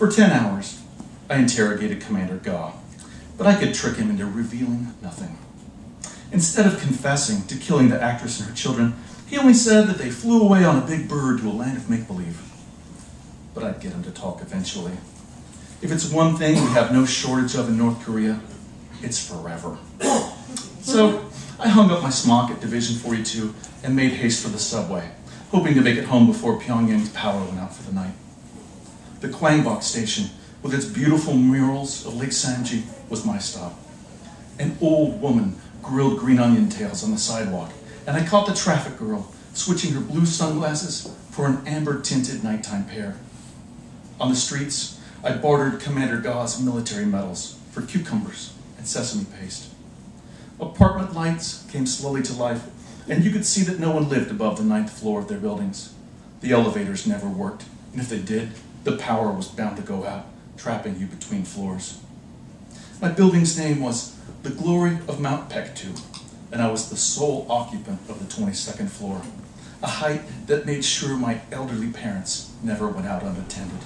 For 10 hours, I interrogated Commander Gaw, but I could trick him into revealing nothing. Instead of confessing to killing the actress and her children, he only said that they flew away on a big bird to a land of make-believe. But I'd get him to talk eventually. If it's one thing we have no shortage of in North Korea, it's forever. So I hung up my smock at Division 42 and made haste for the subway, hoping to make it home before Pyongyang's power went out for the night. The Kwangbok station, with its beautiful murals of Lake Samji, was my stop. An old woman grilled green onion tails on the sidewalk, and I caught the traffic girl switching her blue sunglasses for an amber-tinted nighttime pair. On the streets, I bartered Commander Gaw's military medals for cucumbers and sesame paste. Apartment lights came slowly to life, and you could see that no one lived above the 9th floor of their buildings. The elevators never worked, and if they did, the power was bound to go out, trapping you between floors. My building's name was the Glory of Mount Pektu, and I was the sole occupant of the 22nd floor, a height that made sure my elderly parents never went out unattended.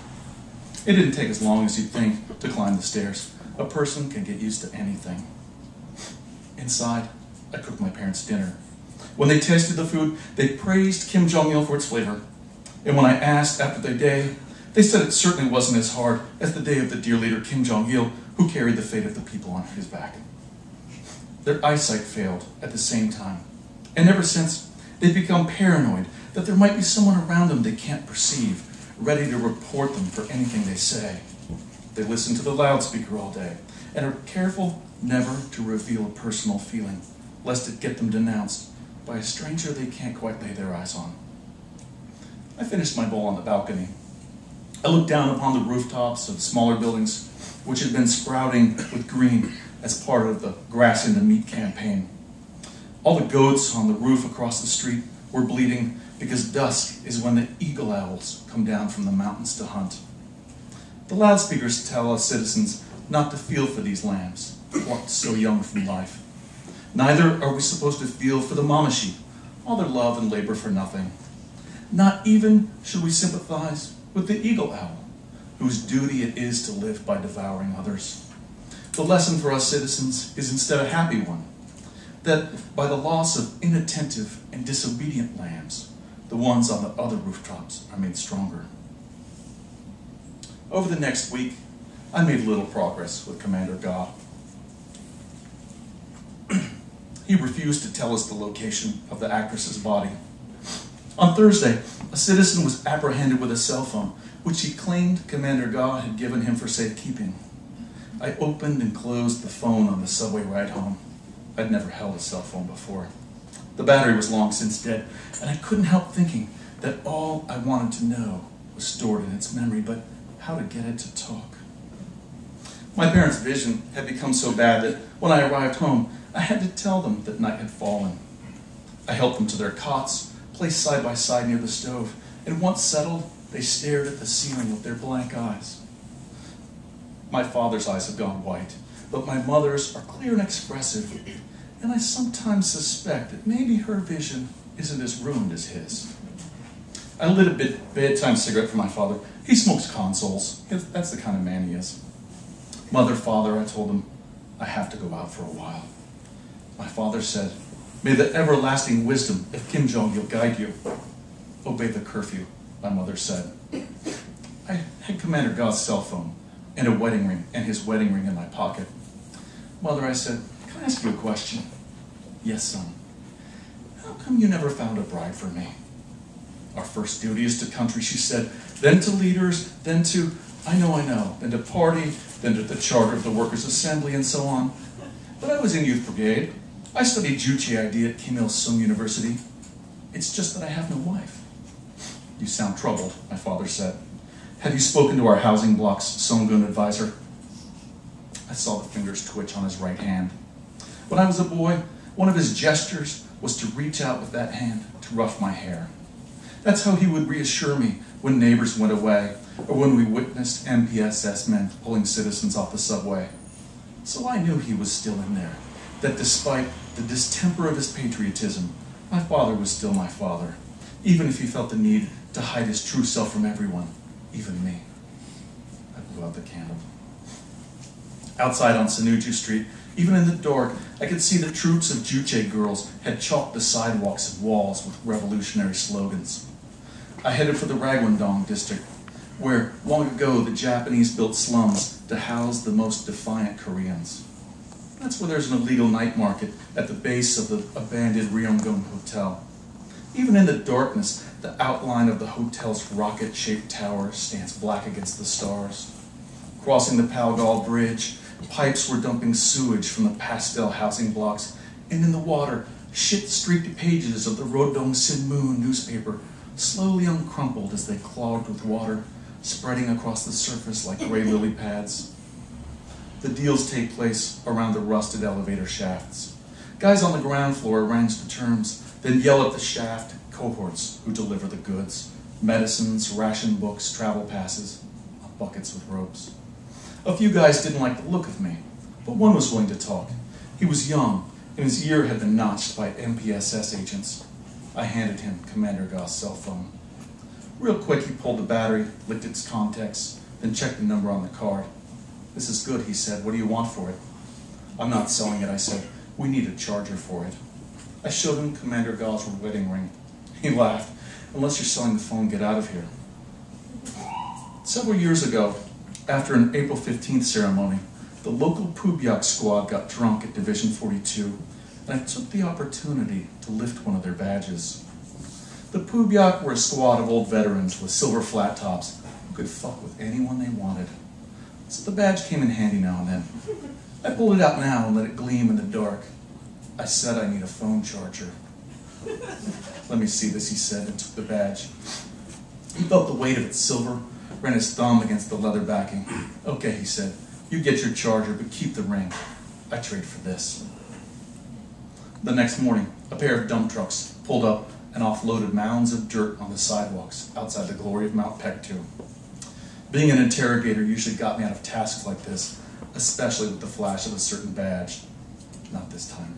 It didn't take as long as you'd think to climb the stairs. A person can get used to anything. Inside, I cooked my parents' dinner. When they tasted the food, they praised Kim Jong-il for its flavor. And when I asked after their day, they said it certainly wasn't as hard as the day of the dear leader Kim Jong-il, who carried the fate of the people on his back. Their eyesight failed at the same time. And ever since, they've become paranoid that there might be someone around them they can't perceive, ready to report them for anything they say. They listen to the loudspeaker all day and are careful never to reveal a personal feeling, lest it get them denounced by a stranger they can't quite lay their eyes on. I finished my bowl on the balcony. I looked down upon the rooftops of smaller buildings, which had been sprouting with green as part of the Grass in the Meat campaign. All the goats on the roof across the street were bleating because dusk is when the eagle owls come down from the mountains to hunt. The loudspeakers tell us citizens not to feel for these lambs, plucked so young from life. Neither are we supposed to feel for the mama sheep, all their love and labor for nothing. Not even should we sympathize with the eagle owl, whose duty it is to live by devouring others. The lesson for us citizens is instead a happy one, that by the loss of inattentive and disobedient lambs, the ones on the other rooftops are made stronger. Over the next week, I made little progress with Commander Gaw. He refused to tell us the location of the actress's body. On Thursday, a citizen was apprehended with a cell phone, which he claimed Commander Gaw had given him for safekeeping. I opened and closed the phone on the subway ride home. I'd never held a cell phone before. The battery was long since dead, and I couldn't help thinking that all I wanted to know was stored in its memory, but how to get it to talk. My parents' vision had become so bad that when I arrived home, I had to tell them that night had fallen. I helped them to their cots, placed side by side near the stove, and once settled, they stared at the ceiling with their blank eyes. My father's eyes have gone white, but my mother's are clear and expressive, and I sometimes suspect that maybe her vision isn't as ruined as his. I lit a bedtime cigarette for my father. He smokes consoles. That's the kind of man he is. Mother, father, I told him, I have to go out for a while. My father said, may the everlasting wisdom of Kim Jong-il guide you. Obey the curfew, my mother said. I had Commander Gaw's cell phone and a wedding ring and his wedding ring in my pocket. Mother, I said, can I ask you a question? Yes, son. How come you never found a bride for me? Our first duty is to country, she said, then to leaders, then to, I know, then to party, then to the charter of the Workers' Assembly, and so on. But I was in youth brigade. I studied Juche ID at Kim Il-sung University. It's just that I have no wife. You sound troubled, my father said. Have you spoken to our housing block's Songun advisor? I saw the fingers twitch on his right hand. When I was a boy, one of his gestures was to reach out with that hand to rough my hair. That's how he would reassure me when neighbors went away, or when we witnessed MPSS men pulling citizens off the subway. So I knew he was still in there, that despite the distemper of his patriotism, my father was still my father, even if he felt the need to hide his true self from everyone, even me. I blew out the candle. Outside on Sanuju Street, even in the dark, I could see that troops of Juche girls had chalked the sidewalks and walls with revolutionary slogans. I headed for the Ragwandong district, where long ago the Japanese built slums to house the most defiant Koreans. That's where there's an illegal night market at the base of the abandoned Ryonggung Hotel. Even in the darkness, the outline of the hotel's rocket-shaped tower stands black against the stars. Crossing the Palgal Bridge, pipes were dumping sewage from the pastel housing blocks, and in the water, shit-streaked pages of the Rodong Sinmun newspaper slowly uncrumpled as they clogged with water, spreading across the surface like gray lily pads. The deals take place around the rusted elevator shafts. Guys on the ground floor arrange the terms, then yell up the shaft cohorts who deliver the goods: medicines, ration books, travel passes, buckets with ropes. A few guys didn't like the look of me, but one was willing to talk. He was young, and his ear had been notched by MPSS agents. I handed him Commander Gau's cell phone. Real quick, he pulled the battery, licked its contacts, then checked the number on the card. "This is good," he said. "What do you want for it?" "I'm not selling it," I said. "We need a charger for it." I showed him Commander Gau's wedding ring. He laughed. "Unless you're selling the phone, get out of here." Several years ago, after an April 15th ceremony, the local Pubyak squad got drunk at Division 42, and I took the opportunity to lift one of their badges. The Pubyak were a squad of old veterans with silver flat tops who could fuck with anyone they wanted. So the badge came in handy now and then. I pulled it out now and let it gleam in the dark. I said I need a phone charger. "Let me see this," he said, and took the badge. He felt the weight of its silver, ran his thumb against the leather backing. "Okay," he said, "you get your charger, but keep the ring. I trade for this." The next morning, a pair of dump trucks pulled up and offloaded mounds of dirt on the sidewalks outside the glory of Mount Pektu. Being an interrogator usually got me out of tasks like this, especially with the flash of a certain badge. Not this time.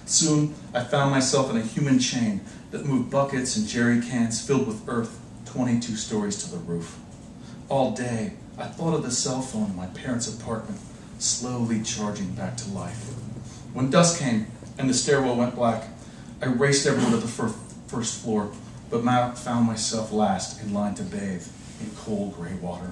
Soon, I found myself in a human chain that moved buckets and jerry cans filled with earth 22 stories to the roof. All day, I thought of the cell phone in my parents' apartment, slowly charging back to life. When dusk came and the stairwell went black, I raced everyone to the first floor, but found myself last in line to bathe in cold gray water.